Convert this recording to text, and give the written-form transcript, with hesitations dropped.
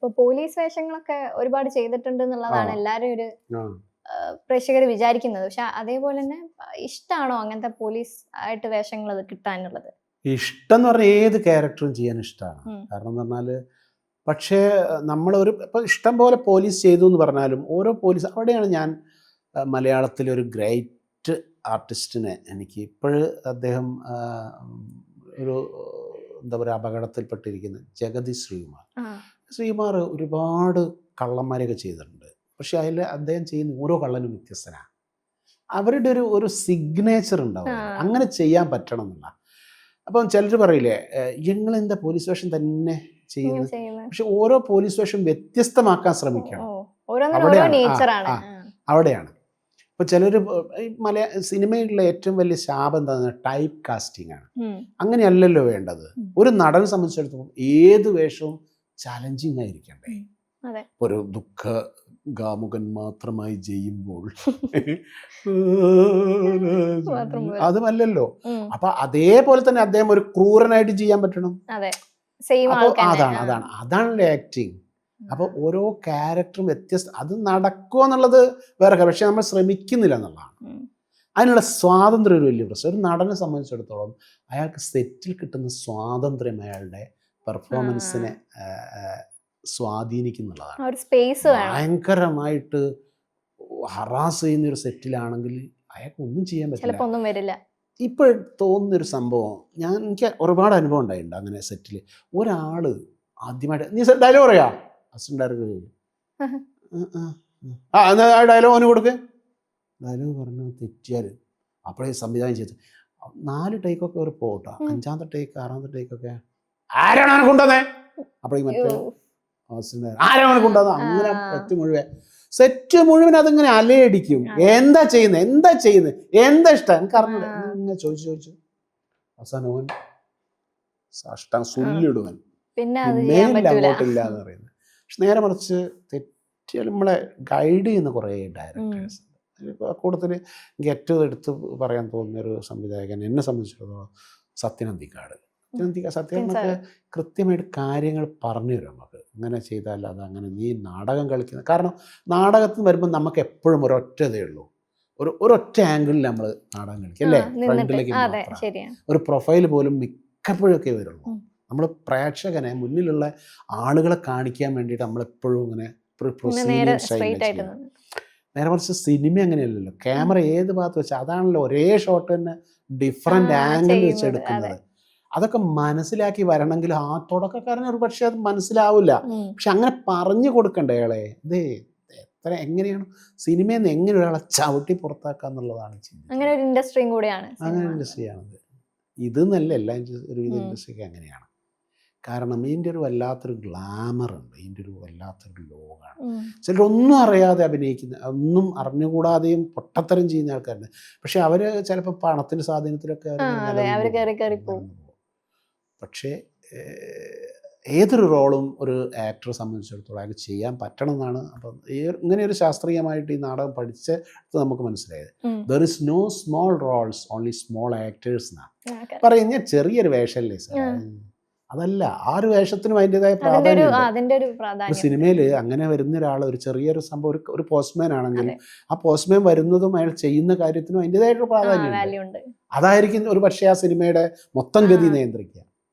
ഇപ്പൊ പോലീസ് വേഷങ്ങളൊക്കെ ഒരുപാട് ചെയ്തിട്ടുണ്ട് എന്നുള്ളതാണ് എല്ലാരും ഒരു ആ. പ്രേക്ഷകർ വിചാരിക്കുന്നത്. പക്ഷെ അതേപോലെ തന്നെ ഇഷ്ടാണോ അങ്ങനത്തെ പോലീസ് ആയിട്ട് വേഷങ്ങൾ കിട്ടാനുള്ളത്? ഇഷ്ടം എന്ന് പറഞ്ഞാൽ ഏത് ക്യാരക്ടറും ചെയ്യാൻ ഇഷ്ടമാണ്. കാരണം എന്ന് പറഞ്ഞാൽ പക്ഷേ നമ്മളൊരു ഇപ്പം ഇഷ്ടം പോലെ പോലീസ് ചെയ്തു എന്ന് പറഞ്ഞാലും ഓരോ പോലീസ് അവിടെയാണ് ഞാൻ മലയാളത്തിലൊരു ഗ്രേറ്റ് ആർട്ടിസ്റ്റിനെ എനിക്ക് ഇപ്പോഴ് അദ്ദേഹം ഒരു എന്താ പറയുക അപകടത്തിൽപ്പെട്ടിരിക്കുന്ന ജഗതി ശ്രീകുമാർ ഒരുപാട് കള്ളന്മാരെയൊക്കെ ചെയ്തിട്ടുണ്ട്. പക്ഷെ അതിൽ അദ്ദേഹം ചെയ്യുന്ന ഓരോ കള്ളനും വ്യത്യസ്തനാണ്. അവരുടെ ഒരു സിഗ്നേച്ചർ ഉണ്ടാവും, അങ്ങനെ ചെയ്യാൻ പറ്റണം എന്നുള്ള. അപ്പം ചിലർ പറയില്ലേ ഞങ്ങളെന്താ പോലീസ് വേഷം തന്നെ ചെയ്യുന്നത്, പക്ഷെ ഓരോ പോലീസ് വേഷം വ്യത്യസ്തമാക്കാൻ ശ്രമിക്കണം. അവിടെയാണ് ഇപ്പം ചിലർ സിനിമയിലുള്ള ഏറ്റവും വലിയ ശാപം എന്താണെന്ന് ടൈപ്പ് കാസ്റ്റിംഗ് ആണ്. അങ്ങനെയല്ലല്ലോ വേണ്ടത്. ഒരു നടനെ സംബന്ധിച്ചിടത്തോളം ഏത് വേഷവും ചാലഞ്ചിങ് ആയിരിക്കണ്ടേ. ഒരു ദുഃഖ ഗാമുകൻ മാത്രമായി ചെയ്യുമ്പോൾ അതുമല്ലല്ലോ. അപ്പൊ അതേപോലെ തന്നെ അദ്ദേഹം ഒരു ക്രൂരനായിട്ട് ചെയ്യാൻ പറ്റണം. അതാണല്ലോ ആക്ടിങ്. അപ്പൊ ഓരോ ക്യാരക്ടറും വ്യത്യസ്ത. അത് നടക്കുക എന്നുള്ളത് വേറെ കാര്യം, പക്ഷെ നമ്മൾ ശ്രമിക്കുന്നില്ല എന്നുള്ളതാണ്. അതിനുള്ള സ്വാതന്ത്ര്യം ഒരു വലിയ പ്രശ്നം. ഒരു നടനെ സംബന്ധിച്ചിടത്തോളം അയാൾക്ക് സെറ്റിൽ കിട്ടുന്ന സ്വാതന്ത്ര്യം അയാളുടെ പെർഫോമൻസിനെ സ്വാധീനിക്കുന്നുള്ളതാണ്. ഭയങ്കരമായിട്ട് ഹറാസ് ചെയ്യുന്ന ഒരു സെറ്റിലാണെങ്കിൽ അയാൾക്ക് ഒന്നും ചെയ്യാൻ പറ്റില്ല. ഇപ്പോൾ തോന്നുന്നൊരു സംഭവം എനിക്ക് ഒരുപാട് അനുഭവം ഉണ്ടായിട്ടുണ്ട്. അങ്ങനെ സെറ്റിൽ ഒരാൾ ആദ്യമായിട്ട് നീ ഡയലോഗ് പറയാ അസിസ്റ്റന്റ് ഡയറക്ടർ ആ ഡയലോഗ് അവന് കൊടുക്ക്. ഡയലോഗ് പറഞ്ഞു തെറ്റിയാൽ അപ്പോഴേ സംവിധാനം ചെയ്ത് 4 ടേക്കൊക്കെ ഒരു പോട്ടാ, 5ാമത്തെ ടേക്ക് 6ാമത്തെ ടേക്കൊക്കെ ആരാണ് അവനെ കൊണ്ടുവന്നേ, അപ്പോഴേക്ക് മറ്റേ ആരാണ് കൊണ്ടുവന്നത്. അങ്ങനെ സെറ്റ് മുഴുവൻ അതിങ്ങനെ അലയടിക്കും. എന്താ ചെയ്യുന്നത് എന്താ ഇഷ്ടം എനിക്ക് അറിഞ്ഞത് ഇങ്ങനെ ചോദിച്ചു അവസാനം ഓൻ സാഷ്ടാംഗം സുല്ലിടുവൻ അങ്ങോട്ടില്ല എന്ന് പറയുന്നത്. പക്ഷെ നേരെ മറിച്ച് തെറ്റിയാൽ നമ്മളെ ഗൈഡ് ചെയ്യുന്ന കുറേ ഡയറക്ടേഴ്സ്. കൂടുതൽ എനിക്ക് ഏറ്റവും എടുത്ത് പറയാൻ തോന്നുന്നൊരു സംവിധായകൻ എന്നെ സംബന്ധിച്ചിടത്തോളം സത്യനന്ദിക്കാട്. സത്യനന്ദിക്ക് കൃത്യമായിട്ട് കാര്യങ്ങൾ പറഞ്ഞു തരും. നമുക്ക് ഇങ്ങനെ ചെയ്താൽ അത് അങ്ങനെ, നീ നാടകം കളിക്കുന്നത്. കാരണം നാടകത്തിൽ വരുമ്പോൾ നമുക്ക് എപ്പോഴും ഒരൊറ്റതേ ഉള്ളൂ, ഒരൊറ്റ ആംഗിളിൽ നമ്മൾ നാടകം കളിക്കും അല്ലേ, ഫ്രണ്ടിലേക്ക്. ഒരു പ്രൊഫൈൽ പോലും മിക്കപ്പോഴൊക്കെ വരുള്ളൂ. നമ്മൾ പ്രേക്ഷകനെ മുന്നിലുള്ള ആളുകളെ കാണിക്കാൻ വേണ്ടിയിട്ട് നമ്മളെപ്പോഴും ഇങ്ങനെ നേരെ മറിച്ച് സിനിമ അങ്ങനെയല്ലല്ലോ. ക്യാമറ ഏത് ഭാഗത്ത് വെച്ചാൽ അതാണല്ലോ ഒരേ ഷോട്ട് തന്നെ ഡിഫറെൻ്റ് ആംഗിൾ വെച്ച് എടുക്കുന്നത്. അതൊക്കെ മനസ്സിലാക്കി വരണമെങ്കിൽ ആ തുടക്കക്കാരന് ഒരു പക്ഷേ അത് മനസ്സിലാവില്ല. പക്ഷെ അങ്ങനെ പറഞ്ഞു കൊടുക്കണ്ടേ അയാളെ, ഇത് എത്ര എങ്ങനെയാണ് സിനിമയിൽ നിന്ന് എങ്ങനെ ഒരാളെ ചവിട്ടി പുറത്താക്കുക എന്നുള്ളതാണ് അങ്ങനെ ഒരു ഇൻഡസ്ട്രിയും കൂടെയാണ്. അങ്ങനെ ഇൻഡസ്ട്രിയാണത്. ഇതെന്നല്ല എല്ലാ ഒരുവിധ ഇൻഡസ്ട്രിയൊക്കെ അങ്ങനെയാണ്. കാരണം ഇതിൻ്റെ ഒരു വല്ലാത്തൊരു ഗ്ലാമറുണ്ട്, ഇതിൻ്റെ ഒരു വല്ലാത്തൊരു ലോകമാണ്. ചിലരൊന്നും അറിയാതെ അഭിനയിക്കുന്ന, ഒന്നും അറിഞ്ഞുകൂടാതെയും പൊട്ടത്തരം ചെയ്യുന്ന ആൾക്കാരുണ്ട്. പക്ഷെ അവർ ചിലപ്പോൾ പണത്തിൻ്റെ സ്വാധീനത്തിലൊക്കെ പക്ഷേ ഏതൊരു റോളും ഒരു ആക്ടറെ സംബന്ധിച്ചിടത്തോളം അയാൾക്ക് ചെയ്യാൻ പറ്റണം എന്നാണ്. അപ്പം ഇങ്ങനെ ഒരു ശാസ്ത്രീയമായിട്ട് ഈ നാടകം പഠിച്ചിട്ട് നമുക്ക് മനസ്സിലായത് there is no small roles, only small actors എന്നാണ് പറയുന്നത്. ചെറിയൊരു വേഷമല്ലേ സാർ, അതല്ല, ആ ഒരു വേഷത്തിനും അതിൻ്റെതായ പ്രാധാന്യം. സിനിമയിൽ അങ്ങനെ വരുന്ന ഒരാൾ ഒരു ചെറിയൊരു സംഭവം, ഒരു പോസ്റ്റ്മാൻ ആണെങ്കിൽ ആ പോസ്റ്റ്മാൻ വരുന്നതും അയാൾ ചെയ്യുന്ന കാര്യത്തിനും അതിൻ്റെതായിട്ടുള്ള പ്രാധാന്യം. അതായിരിക്കും ഒരു പക്ഷേ ആ സിനിമയുടെ മൊത്തം ഗതി നിയന്ത്രിക്കുക.